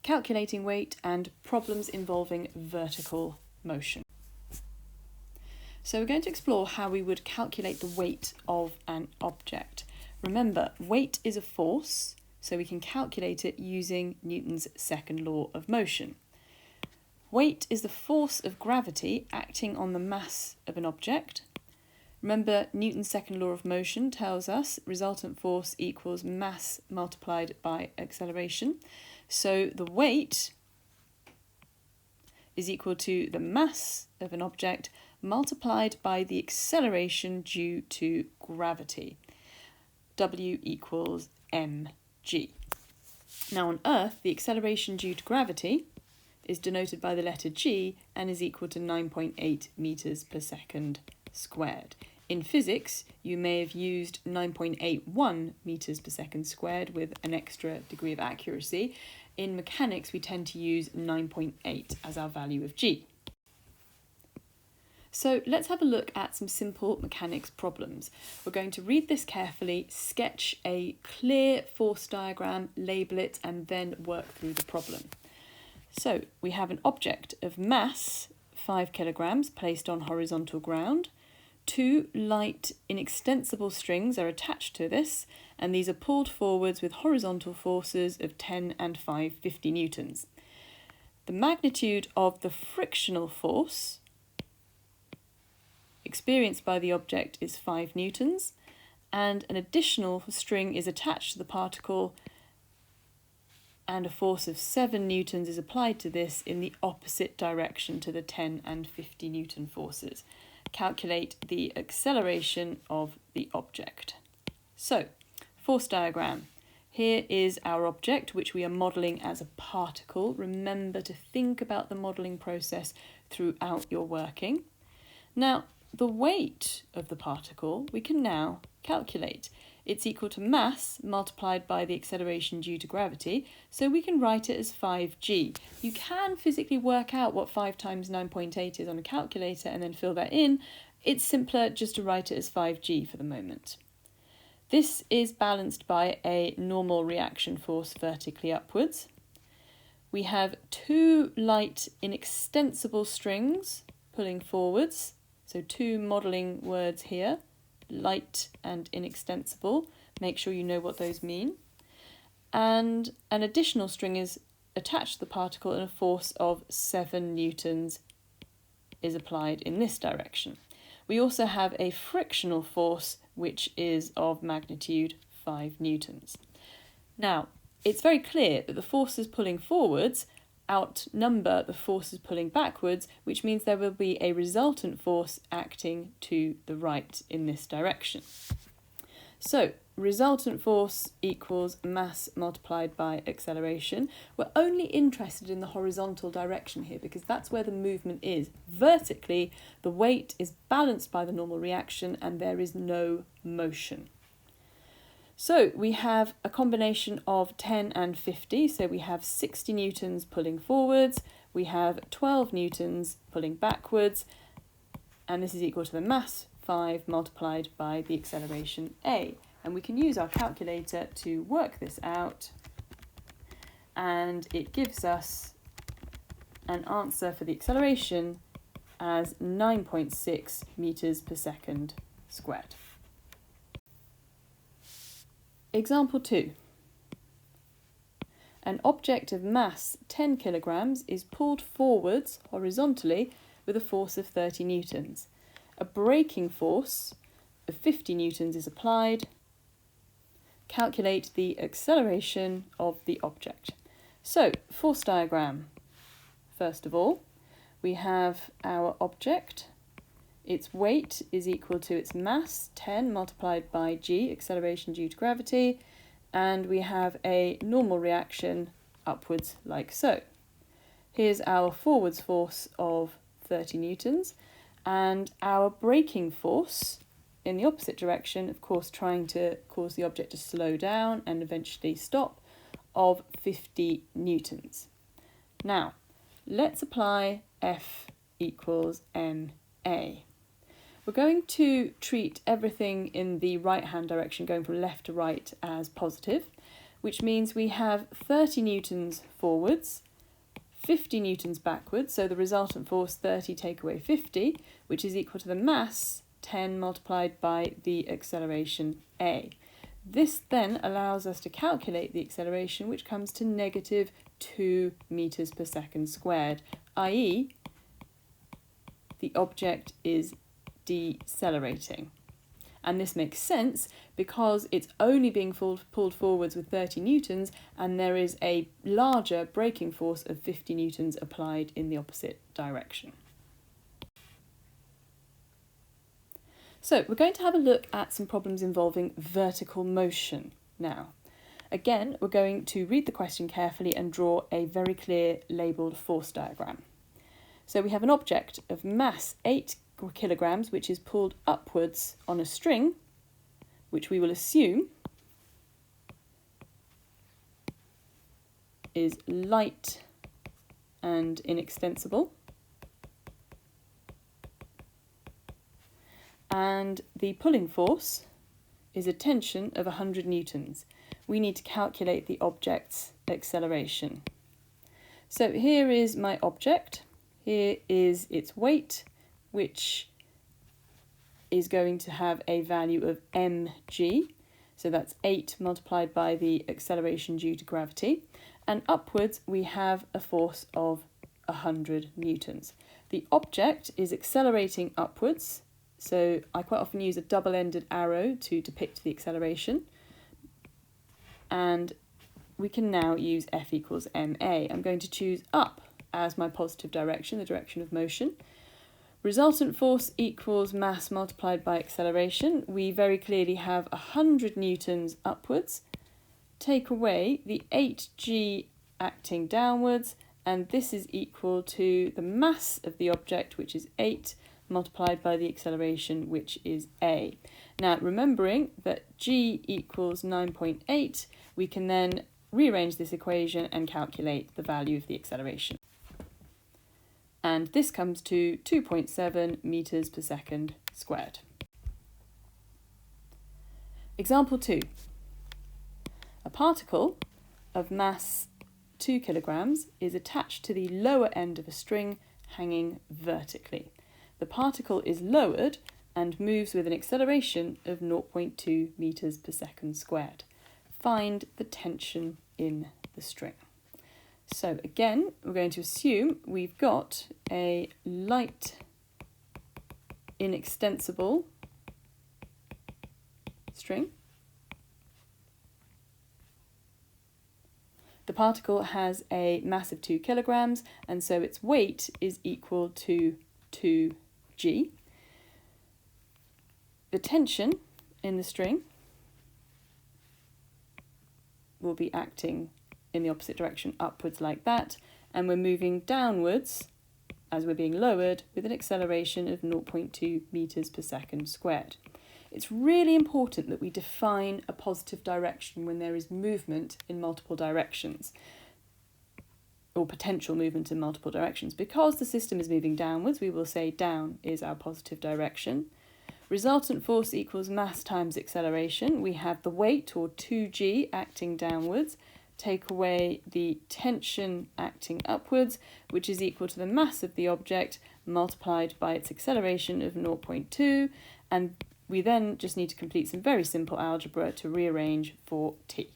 calculating weight, and problems involving vertical motion. So we're going to explore how we would calculate the weight of an object. Remember, weight is a force, so we can calculate it using Newton's second law of motion. Weight is the force of gravity acting on the mass of an object. Remember, Newton's second law of motion tells us resultant force equals mass multiplied by acceleration. So the weight is equal to the mass of an object multiplied by the acceleration due to gravity. W equals mg. Now on Earth, the acceleration due to gravity is denoted by the letter g and is equal to 9.8 meters per second squared. In physics, you may have used 9.81 meters per second squared with an extra degree of accuracy. In mechanics, we tend to use 9.8 as our value of g. So let's have a look at some simple mechanics problems. We're going to read this carefully, sketch a clear force diagram, label it, and then work through the problem. So we have an object of mass 5 kilograms placed on horizontal ground. 2 light inextensible strings are attached to this, and these are pulled forwards with horizontal forces of 10 and 50 newtons. The magnitude of the frictional force experienced by the object is 5 newtons, and an additional string is attached to the particle, and a force of 7 newtons is applied to this in the opposite direction to the 10 and 50 newton forces. Calculate the acceleration of the object. So, force diagram. Here is our object, which we are modelling as a particle. Remember to think about the modelling process throughout your working. Now, the weight of the particle we can now calculate. It's equal to mass multiplied by the acceleration due to gravity, so we can write it as 5g. You can physically work out what 5 times 9.8 is on a calculator and then fill that in. It's simpler just to write it as 5g for the moment. This is balanced by a normal reaction force vertically upwards. We have 2 light inextensible strings pulling forwards, so 2 modelling words here. Light and inextensible. Make sure you know what those mean. And an additional string is attached to the particle and a force of 7 newtons is applied in this direction. We also have a frictional force which is of magnitude 5 newtons. Now, it's very clear that the forces pulling forwards outnumber the forces pulling backwards, which means there will be a resultant force acting to the right in this direction. So, resultant force equals mass multiplied by acceleration. We're only interested in the horizontal direction here because that's where the movement is. Vertically, the weight is balanced by the normal reaction and there is no motion. So we have a combination of 10 and 50, so we have 60 newtons pulling forwards, we have 12 newtons pulling backwards, and this is equal to the mass 5 multiplied by the acceleration a. And we can use our calculator to work this out, and it gives us an answer for the acceleration as 9.6 meters per second squared. Example 2. An object of mass 10 kilograms is pulled forwards horizontally with a force of 30 newtons. A braking force of 50 newtons is applied. Calculate the acceleration of the object. So, force diagram. First of all, we have our object. Its weight is equal to its mass, 10 multiplied by g, acceleration due to gravity, and we have a normal reaction upwards like so. Here's our forwards force of 30 newtons, and our braking force in the opposite direction, of course trying to cause the object to slow down and eventually stop, of 50 newtons. Now, let's apply F equals ma. We're going to treat everything in the right-hand direction, going from left to right, as positive. which means we have 30 newtons forwards, 50 newtons backwards, so the resultant force 30 take away 50, which is equal to the mass 10 multiplied by the acceleration a. This then allows us to calculate the acceleration, which comes to negative 2 meters per second squared, i.e. the object is decelerating. And this makes sense because it's only being pulled forwards with 30 newtons and there is a larger braking force of 50 newtons applied in the opposite direction. So we're going to have a look at some problems involving vertical motion now. Again, we're going to read the question carefully and draw a very clear labelled force diagram. So we have an object of mass 8 kilograms which is pulled upwards on a string, which we will assume is light and inextensible. And the pulling force is a tension of 100 newtons. We need to calculate the object's acceleration. So here is my object. Here is its weight, which is going to have a value of mg. So that's 8 multiplied by the acceleration due to gravity. And upwards we have a force of 100 newtons. The object is accelerating upwards. So I quite often use a double-ended arrow to depict the acceleration. And we can now use F equals ma. I'm going to choose up as my positive direction, the direction of motion. Resultant force equals mass multiplied by acceleration. We very clearly have 100 newtons upwards. Take away the 8g acting downwards, and this is equal to the mass of the object, which is 8, multiplied by the acceleration, which is a. Now, remembering that g equals 9.8, we can then rearrange this equation and calculate the value of the acceleration. And this comes to 2.7 meters per second squared. Example 2. A particle of mass 2 kilograms is attached to the lower end of a string hanging vertically. The particle is lowered and moves with an acceleration of 0.2 meters per second squared. Find the tension in the string. So again, we're going to assume we've got a light, inextensible string. The particle has a mass of 2 kilograms, and so its weight is equal to 2g. The tension in the string will be acting in the opposite direction upwards like that, and we're moving downwards as we're being lowered with an acceleration of 0.2 meters per second squared. It's really important that we define a positive direction when there is movement in multiple directions, or potential movement in multiple directions. Because the system is moving downwards, we will say down is our positive direction. Resultant force equals mass times acceleration. We have the weight, or 2g, acting downwards. Take away the tension acting upwards, which is equal to the mass of the object multiplied by its acceleration of 0.2, and we then just need to complete some very simple algebra to rearrange for t.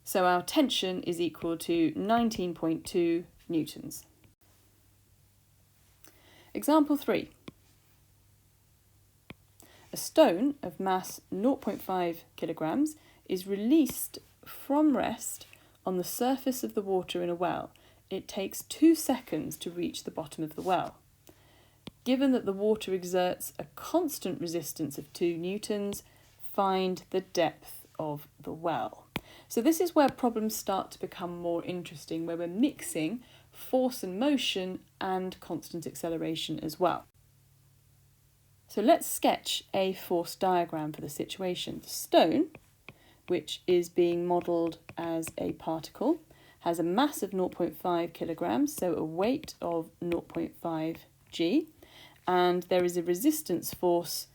So our tension is equal to 19.2 newtons. Example 3. A stone of mass 0.5 kilograms is released from rest on the surface of the water in a well. It takes 2 seconds to reach the bottom of the well. Given that the water exerts a constant resistance of 2 newtons, find the depth of the well. So this is where problems start to become more interesting, where we're mixing force and motion and constant acceleration as well. So let's sketch a force diagram for the situation. The stone, which is being modelled as a particle, has a mass of 0.5 kilograms, so a weight of 0.5 g, and there is a resistance force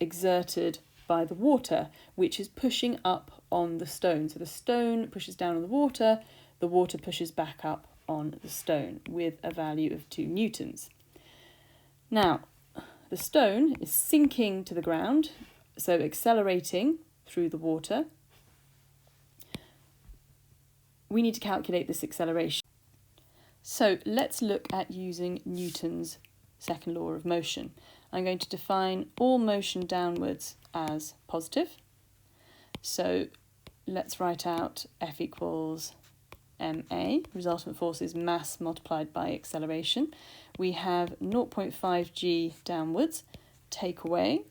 exerted by the water, which is pushing up on the stone. So the stone pushes down on the water pushes back up on the stone with a value of 2 newtons. Now, the stone is sinking to the ground, so accelerating through the water. We need to calculate this acceleration. So let's look at using Newton's second law of motion. I'm going to define all motion downwards as positive. So let's write out F equals ma, resultant force is mass multiplied by acceleration. We have 0.5 g downwards, take away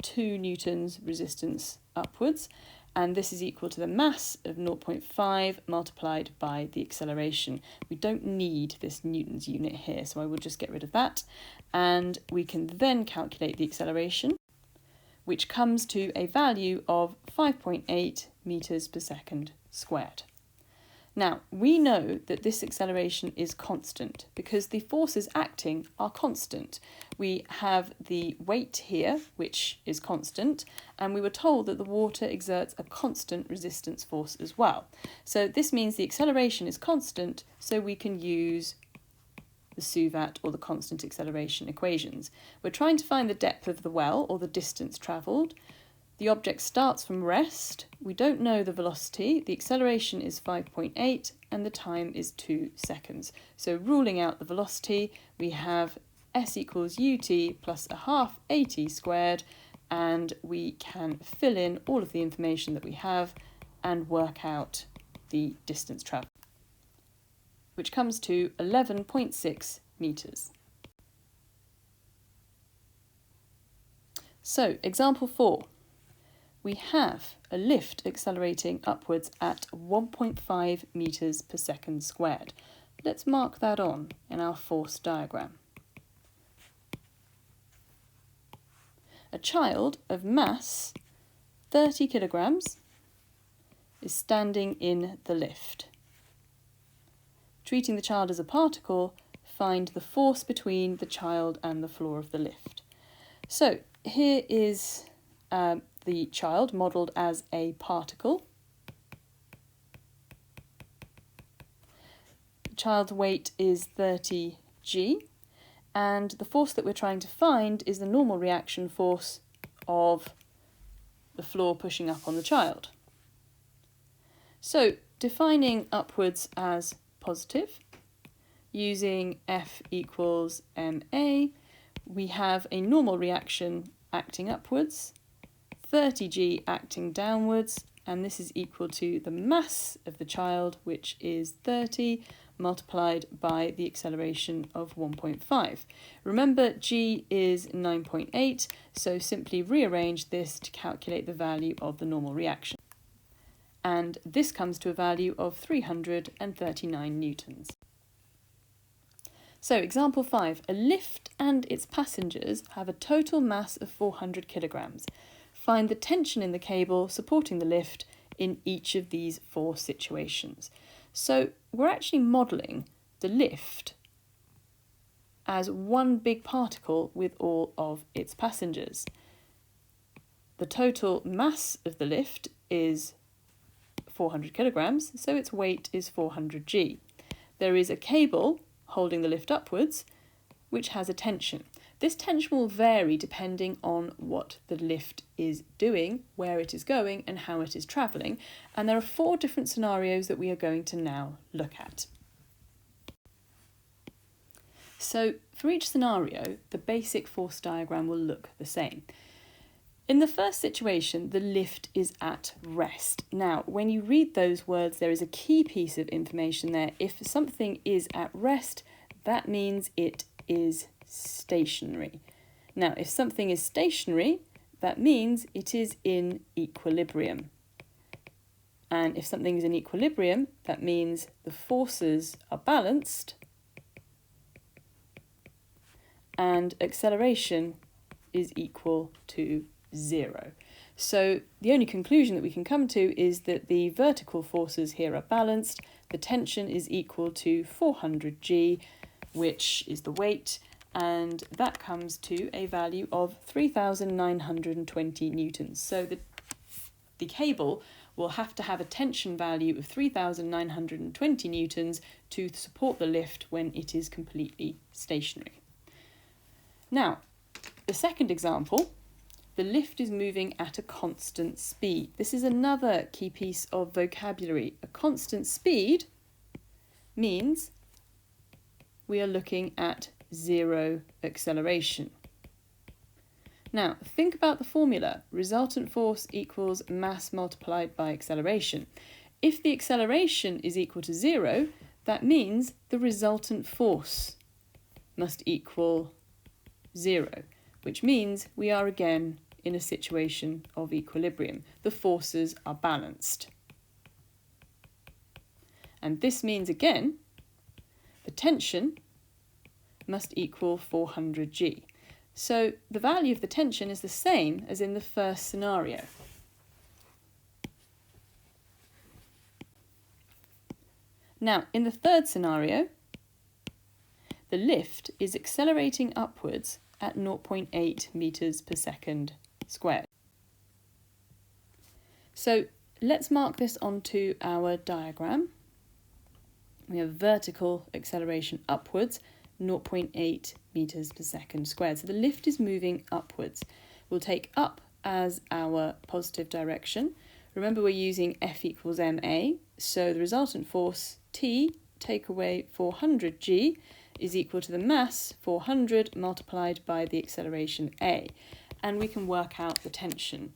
2 newtons resistance upwards, and this is equal to the mass of 0.5 multiplied by the acceleration. We don't need this newtons unit here, so I will just get rid of that, and we can then calculate the acceleration, which comes to a value of 5.8 meters per second squared. Now, we know that this acceleration is constant because the forces acting are constant. We have the weight here, which is constant, and we were told that the water exerts a constant resistance force as well. So this means the acceleration is constant, so we can use the SUVAT or the constant acceleration equations. We're trying to find the depth of the well or the distance travelled. The object starts from rest, we don't know the velocity, the acceleration is 5.8 and the time is 2 seconds. So ruling out the velocity, we have s equals ut plus a half at squared, and we can fill in all of the information that we have and work out the distance travelled, which comes to 11.6 metres. So, example 4. We have a lift accelerating upwards at 1.5 metres per second squared. Let's mark that on in our force diagram. A child of mass 30 kilograms is standing in the lift. Treating the child as a particle, find the force between the child and the floor of the lift. So here is the child modelled as a particle. The child's weight is 30 g, and the force that we're trying to find is the normal reaction force of the floor pushing up on the child. So defining upwards as positive, using F equals ma, we have a normal reaction acting upwards, 30 g acting downwards, and this is equal to the mass of the child, which is 30, multiplied by the acceleration of 1.5. Remember, g is 9.8, so simply rearrange this to calculate the value of the normal reaction. And this comes to a value of 339 newtons. So, example 5. A lift and its passengers have a total mass of 400 kilograms. Find the tension in the cable supporting the lift in each of these 4 situations. So we're actually modelling the lift as one big particle with all of its passengers. The total mass of the lift is 400 kilograms, so its weight is 400 g. There is a cable holding the lift upwards, which has a tension. This tension will vary depending on what the lift is doing, where it is going, and how it is travelling. And there are 4 different scenarios that we are going to now look at. So for each scenario, the basic force diagram will look the same. In the first situation, the lift is at rest. Now, when you read those words, there is a key piece of information there. If something is at rest, that means it is stationary. Now, if something is stationary, that means it is in equilibrium. And if something is in equilibrium, that means the forces are balanced and acceleration is equal to 0. So the only conclusion that we can come to is that the vertical forces here are balanced, the tension is equal to 400 g, which is the weight, and that comes to a value of 3,920 newtons. So the cable will have to have a tension value of 3,920 newtons to support the lift when it is completely stationary. Now, the second example, the lift is moving at a constant speed. This is another key piece of vocabulary. A constant speed means we are looking at zero acceleration. Now, think about the formula. Resultant force equals mass multiplied by acceleration. If the acceleration is equal to 0, that means the resultant force must equal 0, which means we are again in a situation of equilibrium. The forces are balanced. And this means again, the tension must equal 400 G. So the value of the tension is the same as in the first scenario. Now, in the third scenario, the lift is accelerating upwards at 0.8 meters per second squared. So let's mark this onto our diagram. We have vertical acceleration upwards, 0.8 meters per second squared. So the lift is moving upwards. We'll take up as our positive direction. Remember, we're using F equals ma, so the resultant force T, take away 400 G, is equal to the mass 400 multiplied by the acceleration a, and we can work out the tension,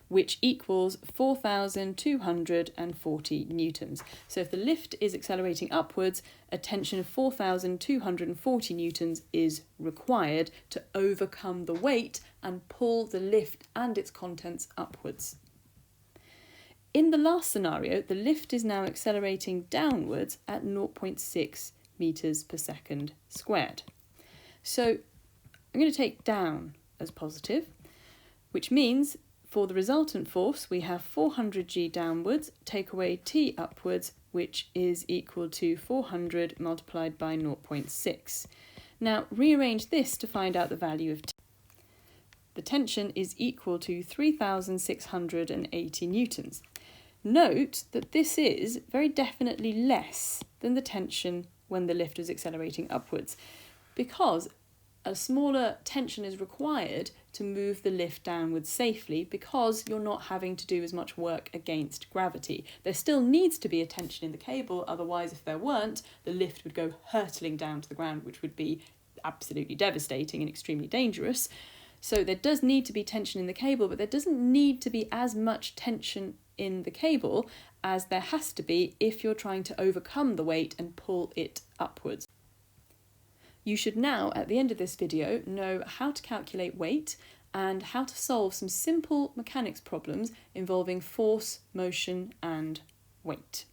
which equals 4,240 newtons. So if the lift is accelerating upwards, a tension of 4,240 newtons is required to overcome the weight and pull the lift and its contents upwards. In the last scenario, the lift is now accelerating downwards at 0.6 meters per second squared. So I'm going to take down as positive, which means for the resultant force, we have 400 G downwards, take away T upwards, which is equal to 400 multiplied by 0.6. Now, rearrange this to find out the value of T. The tension is equal to 3,680 newtons. Note that this is very definitely less than the tension when the lift is accelerating upwards, because a smaller tension is required to move the lift downwards safely, because you're not having to do as much work against gravity. There still needs to be a tension in the cable, otherwise if there weren't, the lift would go hurtling down to the ground, which would be absolutely devastating and extremely dangerous. So there does need to be tension in the cable, but there doesn't need to be as much tension in the cable as there has to be if you're trying to overcome the weight and pull it upwards. You should now, at the end of this video, know how to calculate weight and how to solve some simple mechanics problems involving force, motion, and weight.